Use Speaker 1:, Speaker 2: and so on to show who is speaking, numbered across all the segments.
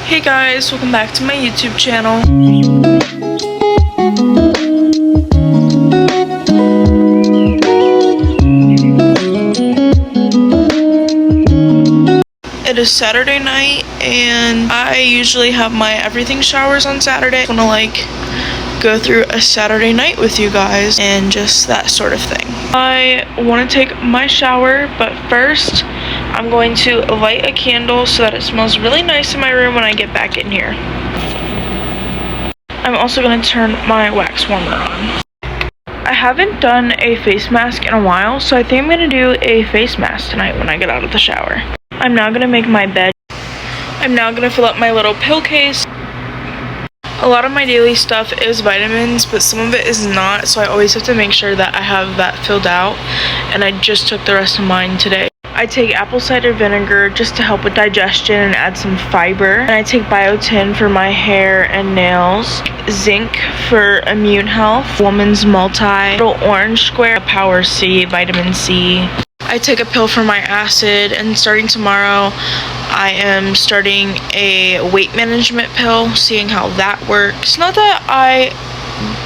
Speaker 1: Hey guys, welcome back to my YouTube channel. It is Saturday night and I usually have my everything showers on Saturday. I want to go through a Saturday night with you guys and just that sort of thing. I want to take my shower, but first I'm going to light a candle so that it smells really nice in my room when I get back in here. I'm also going to turn my wax warmer on. I haven't done a face mask in a while, so I think I'm going to do a face mask tonight when I get out of the shower. I'm now going to make my bed. I'm now going to fill up my little pill case. A lot of my daily stuff is vitamins, but some of it is not, so I always have to make sure that I have that filled out, and I just took the rest of mine today. I take apple cider vinegar just to help with digestion and add some fiber. And I take biotin for my hair and nails, zinc for immune health, woman's multi, little orange square, power C, vitamin C. I take a pill for my acid, and starting tomorrow I am starting a weight management pill, seeing how that works. Not that I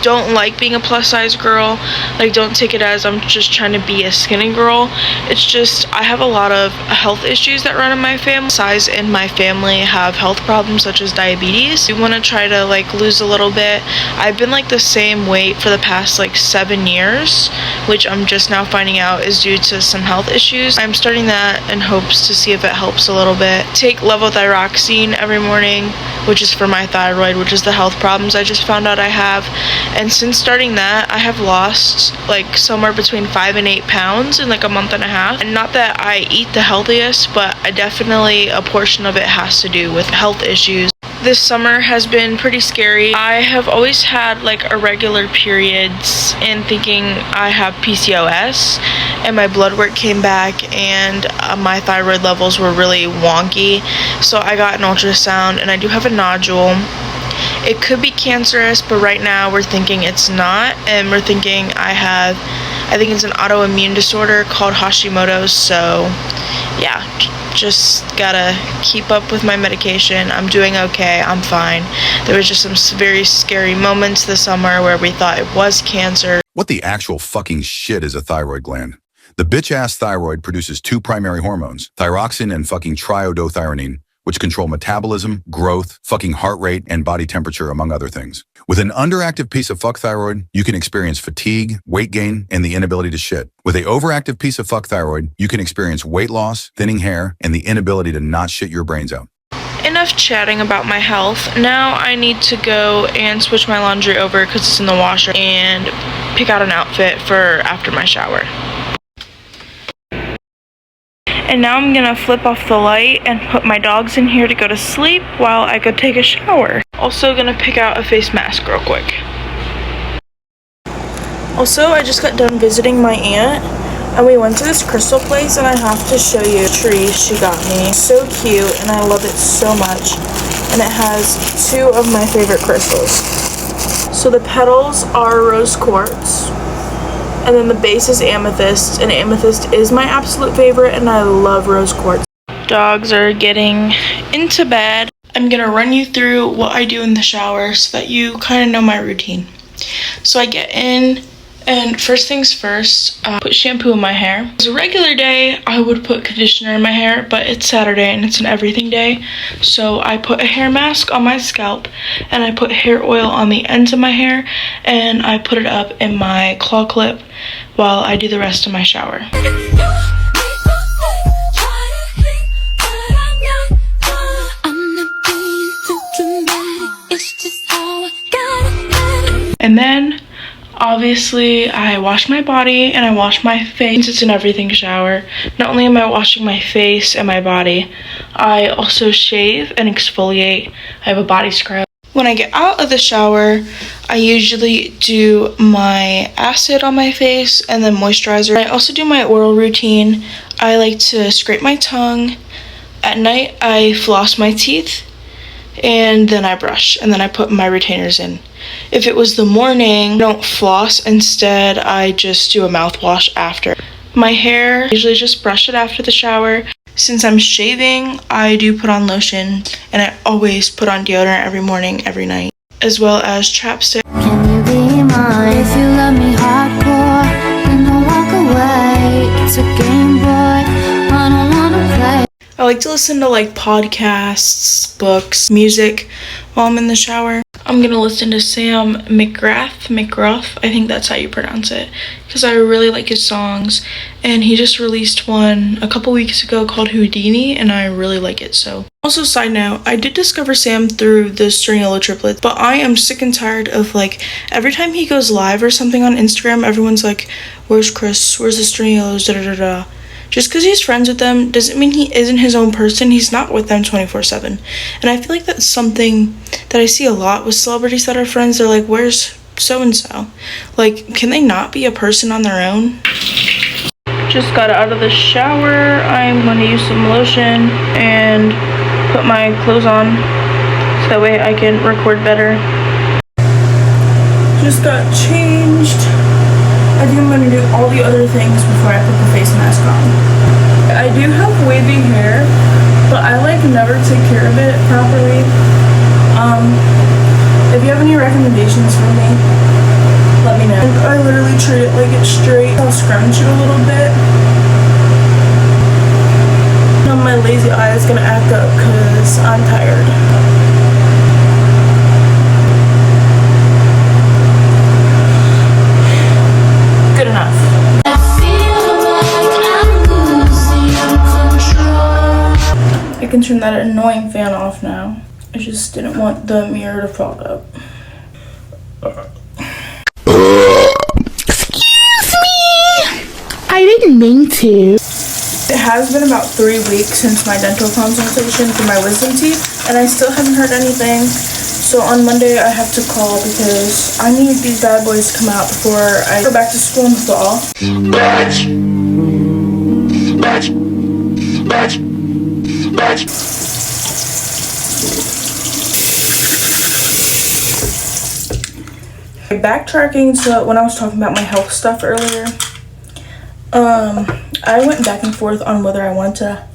Speaker 1: don't like being a plus size girl, like don't take it as I'm just trying to be a skinny girl. It's just I have a lot of health issues that run in my family. Size in my family have health problems such as diabetes. I want to try to lose a little bit. I've been the same weight for the past 7 years, which I'm just now finding out is due to some health issues. I'm starting that in hopes to see if it helps a little bit. Take levothyroxine every morning, which is for my thyroid, which is the health problems I just found out I have. And since starting that, I have lost somewhere between 5 and 8 pounds in a month and a half. And not that I eat the healthiest, but I definitely, a portion of it has to do with health issues. This summer has been pretty scary. I have always had irregular periods and thinking I have PCOS, and my blood work came back and my thyroid levels were really wonky. So I got an ultrasound and I do have a nodule. It could be cancerous, but right now we're thinking it's not, and we're thinking I think it's an autoimmune disorder called Hashimoto's. So yeah, just gotta keep up with my medication. I'm doing okay, I'm fine. There was just some very scary moments this summer where we thought it was cancer.
Speaker 2: What the actual fucking shit is a thyroid gland? The bitch-ass thyroid produces 2 primary hormones, thyroxine and fucking triiodothyronine, which control metabolism, growth, fucking heart rate, and body temperature, among other things. With an underactive piece of fuck thyroid, you can experience fatigue, weight gain, and the inability to shit. With a overactive piece of fuck thyroid, you can experience weight loss, thinning hair, and the inability to not shit your brains out.
Speaker 1: Enough chatting about my health. Now I need to go and switch my laundry over because it's in the washer and pick out an outfit for after my shower. And now I'm gonna flip off the light and put my dogs in here to go to sleep while I go take a shower. Also gonna pick out a face mask real quick. Also, I just got done visiting my aunt and we went to this crystal place, and I have to show you the tree she got me. It's so cute and I love it so much. And it has 2 of my favorite crystals. So the petals are rose quartz, and then the base is amethyst, and amethyst is my absolute favorite, and I love rose quartz. Dogs are getting into bed. I'm gonna run you through what I do in the shower so that you kind of know my routine. So I get in, and first things first, put shampoo in my hair. It was a regular day, I would put conditioner in my hair, but it's Saturday and it's an everything day. So I put a hair mask on my scalp, and I put hair oil on the ends of my hair, and I put it up in my claw clip while I do the rest of my shower. And then obviously I wash my body and I wash my face. It's an everything shower. Not only am I washing my face and my body, I also shave and exfoliate. I have a body scrub. When I get out of the shower, I usually do my acid on my face and then moisturizer. I also do my oral routine. I like to scrape my tongue. At night, I floss my teeth, and then I brush, and then I put my retainers in. If it was the morning, I don't floss. Instead, I just do a mouthwash after. My hair, I usually just brush it after the shower. Since I'm shaving, I do put on lotion, and I always put on deodorant every morning, every night, as well as chapstick.
Speaker 3: Can you be mine? If you love me hardcore, then don't walk away. It's a Game Boy, I don't wanna play.
Speaker 1: I like to listen to like podcasts, books, music while I'm in the shower. I'm gonna listen to Sam McGrath, I think that's how you pronounce it, because I really like his songs, and he just released one a couple weeks ago called Houdini, and I really like it. So also, side note, I did discover Sam through the Stringolo triplets, but I am sick and tired of like every time he goes live or something on Instagram, everyone's like, where's Chris, where's the Stringolos, da da da da. Just because he's friends with them doesn't mean he isn't his own person. He's not with them 24/7. And I feel like that's something that I see a lot with celebrities that are friends. They're like, where's so-and-so? Like, can they not be a person on their own? Just got out of the shower. I'm going to use some lotion and put my clothes on so that way I can record better. Just got changed. I think I'm going to do all the other things before I put the face mask on. I do have wavy hair, but I like never take care of it properly. If you have any recommendations for me, let me know. I literally treat it like it's straight. I'll scrunch it a little bit. Now my lazy eye is going to act up because I'm tired. Good enough. I can turn that annoying fan off now. I just didn't want the mirror to fog up.
Speaker 4: Excuse me! I didn't mean to.
Speaker 1: It has been about 3 weeks since my dental consultation for my wisdom teeth, and I still haven't heard anything. So on Monday I have to call because I need these bad boys to come out before I go back to school in the fall.
Speaker 5: Bitch! Bitch! Bitch! Bitch!
Speaker 1: Backtracking to when I was talking about my health stuff earlier, I went back and forth on whether I wanted to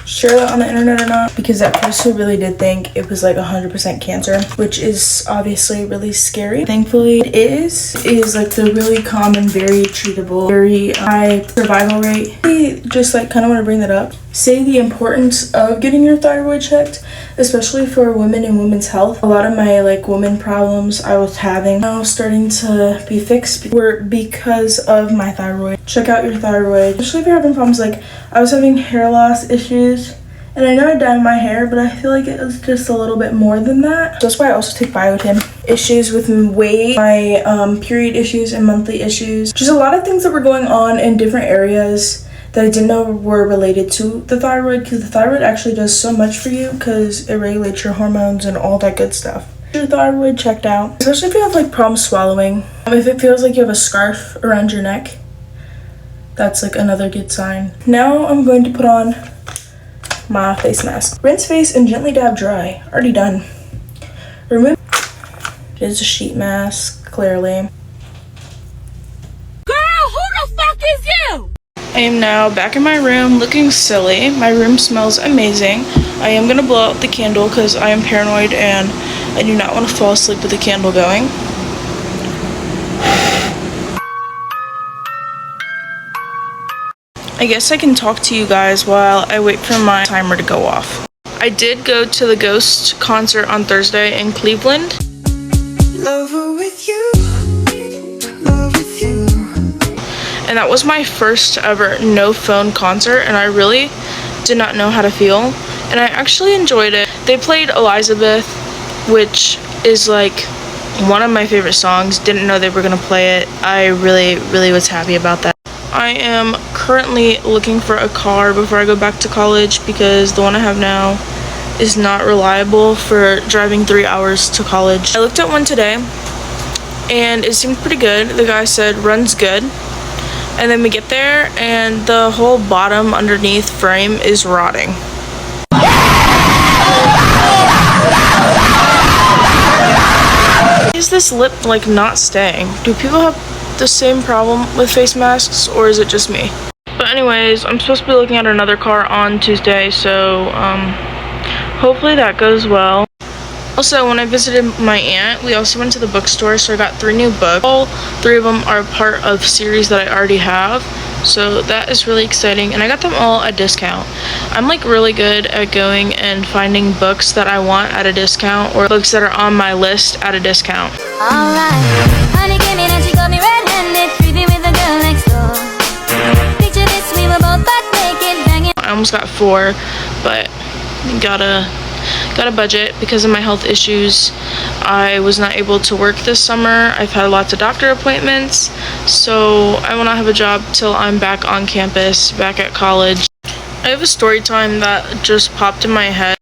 Speaker 1: share that on the internet or not, because at first I really did think it was like 100% cancer, which is obviously really scary. Thankfully it is like the really common, very treatable, very high survival rate. I just like kind of want to bring that up, say the importance of getting your thyroid checked, especially for women and women's health. A lot of my like women problems I was having now starting to be fixed were because of my thyroid. Check out your thyroid, especially if you're having problems. Like I was having hair loss issues, and I know I dyed my hair, but I feel like it was just a little bit more than that. That's why I also take biotin. Issues with weight, my period issues and monthly issues. Just a lot of things that were going on in different areas that I didn't know were related to the thyroid, because the thyroid actually does so much for you because it regulates your hormones and all that good stuff. Your thyroid checked out, especially if you have like problems swallowing. If it feels like you have a scarf around your neck, that's like another good sign. Now I'm going to put on my face mask. Rinse face and gently dab dry. Already done. Remove. It is a sheet mask, clearly.
Speaker 4: Girl, who the fuck is you?
Speaker 1: I am now back in my room looking silly. My room smells amazing. I am gonna blow out the candle because I am paranoid and I do not want to fall asleep with the candle going. I guess I can talk to you guys while I wait for my timer to go off. I did go to the Ghost concert on Thursday in Cleveland. And that was my first ever no phone concert, and I really did not know how to feel, and I actually enjoyed it. They played Elizabeth, which is like one of my favorite songs. Didn't know they were gonna play it. I really was happy about that. I am currently looking for a car before I go back to college because the one I have now is not reliable for driving 3 hours to college. I looked at one today and it seemed pretty good. The guy said runs good, and then we get there and the whole bottom underneath frame is rotting. Is this lip like not staying? Do people have the same problem with face masks, or is it just me? But anyways, I'm supposed to be looking at another car on Tuesday, so hopefully that goes well. Also, when I visited my aunt, we also went to the bookstore, so I got 3 new books. All 3 of them are part of series that I already have, so that is really exciting, and I got them all at discount. I'm like really good at going and finding books that I want at a discount, or books that are on my list at a discount.
Speaker 3: Alright, honey came in and she got me red-handed, creepy with the girl next door. Picture this, we were both butt naked, hanging.
Speaker 1: I almost got 4, but gotta budget because of my health issues. I was not able to work this summer. I've had lots of doctor appointments, so I will not have a job till I'm back on campus, back at college. I have a story time that just popped in my head.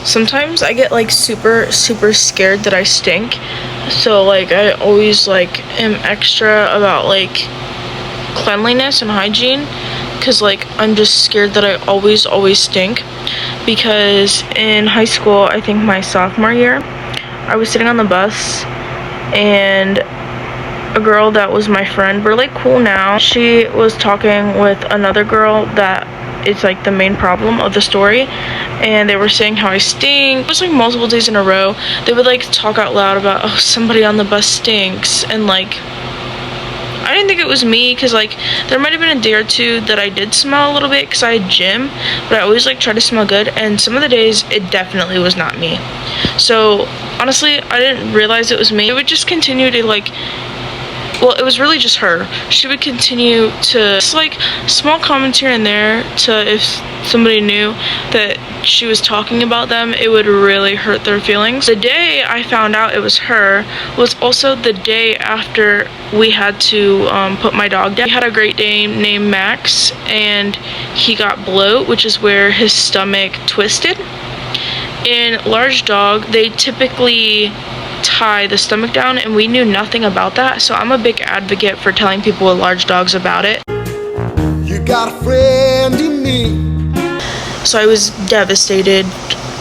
Speaker 1: Sometimes I get like super scared that I stink, so like I always like am extra about like cleanliness and hygiene, because like I'm just scared that I always stink. Because in high school, I think my sophomore year, I was sitting on the bus and a girl that was my friend, we're like cool now, she was talking with another girl that is like the main problem of the story, and they were saying how I stink. It was like multiple days in a row. They would like talk out loud about, oh, somebody on the bus stinks, and like I didn't think it was me, because like there might have been a day or two that I did smell a little bit because I had gym, but I always like try to smell good, and some of the days it definitely was not me. So honestly, I didn't realize it was me. It would just continue to like, well, it was really just her. She would continue to just like small comments here and there to, if somebody knew that she was talking about them, it would really hurt their feelings. The day I found out it was her was also the day after we had to put my dog down. We had a Great Dane named Max, and he got bloat, which is where his stomach twisted. In large dog, they typically tie the stomach down, and we knew nothing about that, so I'm a big advocate for telling people with large dogs about it.
Speaker 6: You got a friend in me.
Speaker 1: So I was devastated.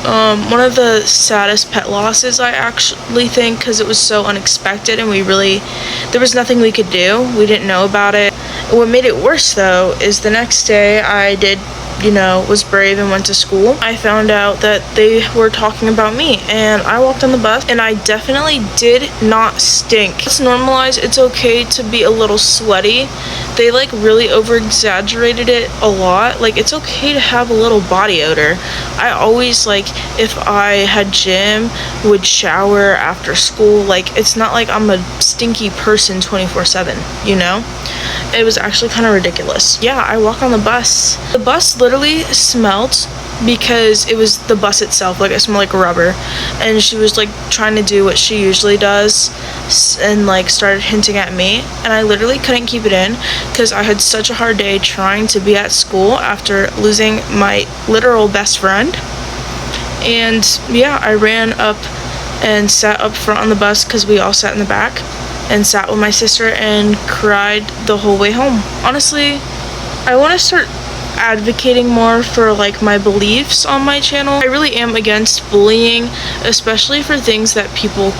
Speaker 1: One of the saddest pet losses, I actually think, because it was so unexpected and there was nothing we could do. We didn't know about it. What made it worse though is the next day I was brave and went to school. I found out that they were talking about me, and I walked on the bus, and I definitely did not stink. Let's normalize it's okay to be a little sweaty. They like really over exaggerated it a lot. Like it's okay to have a little body odor. I always like, if I had gym, would shower after school. Like it's not like I'm a stinky person 24/7, you know? It was actually kind of ridiculous. Yeah, I walk on the bus. The bus literally smelled, because it was the bus itself, like it smelled like rubber, and she was like trying to do what she usually does and like started hinting at me, and I literally couldn't keep it in because I had such a hard day trying to be at school after losing my literal best friend. And yeah, I ran up and sat up front on the bus because we all sat in the back, and sat with my sister and cried the whole way home. Honestly, I want to start advocating more for like my beliefs on my channel. I really am against bullying, especially for things that people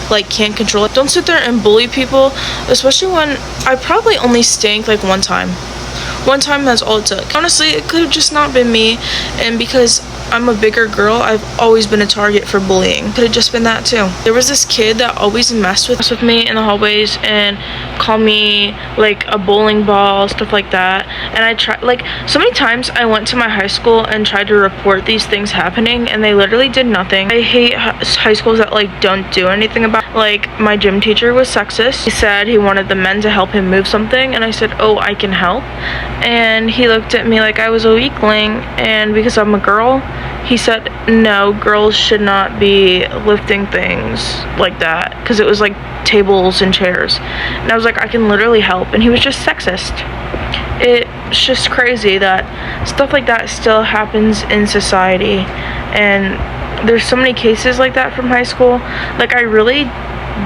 Speaker 1: like can't control. Don't sit there and bully people, especially when I probably only stank like one time. One time, that's all it took. Honestly, it could have just not been me, and because I'm a bigger girl, I've always been a target for bullying. Could have just been that too. There was this kid that always messed with me in the hallways and called me like a bowling ball, stuff like that. And I tried, like, so many times I went to my high school and tried to report these things happening, and they literally did nothing. I hate high schools that like don't do anything about it. Like, my gym teacher was sexist. He said he wanted the men to help him move something, and I said, oh, I can help. And he looked at me like I was a weakling, and because I'm a girl, he said, no, girls should not be lifting things like that, because it was like tables and chairs. And I was like, I can literally help. And he was just sexist. It's just crazy that stuff like that still happens in society, and there's so many cases like that from high school. Like, I really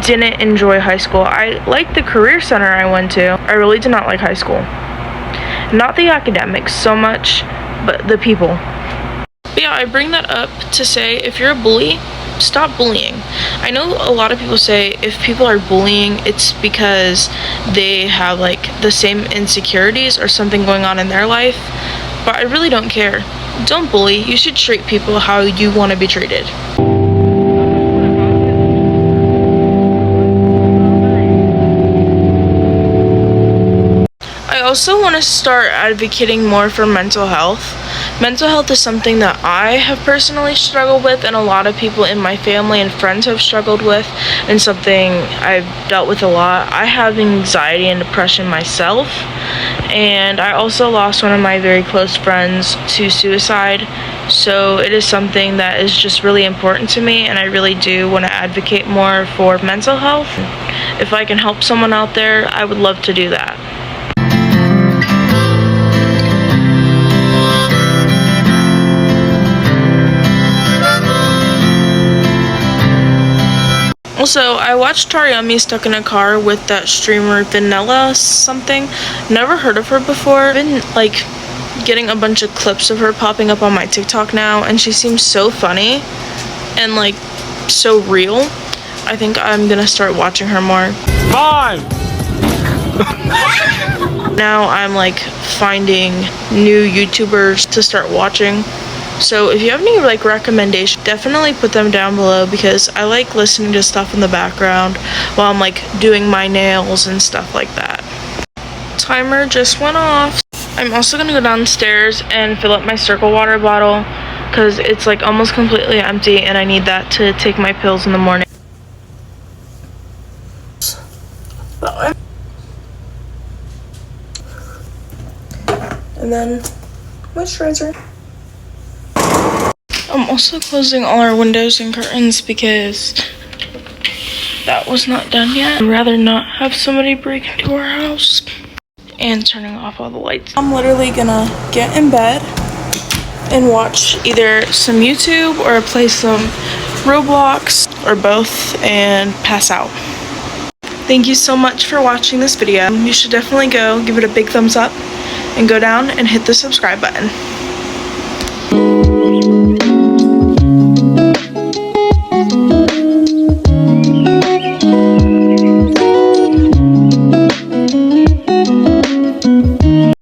Speaker 1: didn't enjoy high school. I liked the career center I went to. I really did not like high school. Not the academics so much, but the people. But yeah, I bring that up to say, if you're a bully, stop bullying. I know a lot of people say if people are bullying, it's because they have like the same insecurities or something going on in their life, but I really don't care. Don't bully. You should treat people how you want to be treated. I also want to start advocating more for mental health. Mental health is something that I have personally struggled with, and a lot of people in my family and friends have struggled with, and something I've dealt with a lot. I have anxiety and depression myself, and I also lost one of my very close friends to suicide, so it is something that is just really important to me, and I really do want to advocate more for mental health. If I can help someone out there, I would love to do that. Also, I watched Taryami stuck in a car with that streamer Vanilla something. Never heard of her before. I've been like getting a bunch of clips of her popping up on my TikTok now, and she seems so funny and like so real. I think I'm gonna start watching her more. 5! Now I'm like finding new YouTubers to start watching. So if you have any like recommendations, definitely put them down below, because I like listening to stuff in the background while I'm like doing my nails and stuff like that. Timer just went off. I'm also gonna go downstairs and fill up my Circle water bottle because it's like almost completely empty, and I need that to take my pills in the morning. And then moisturizer. I'm also closing all our windows and curtains because that was not done yet. I'd rather not have somebody break into our house. And turning off all the lights. I'm literally gonna get in bed and watch either some YouTube or play some Roblox or both and pass out. Thank you so much for watching this video. You should definitely go give it a big thumbs up and go down and hit the subscribe button.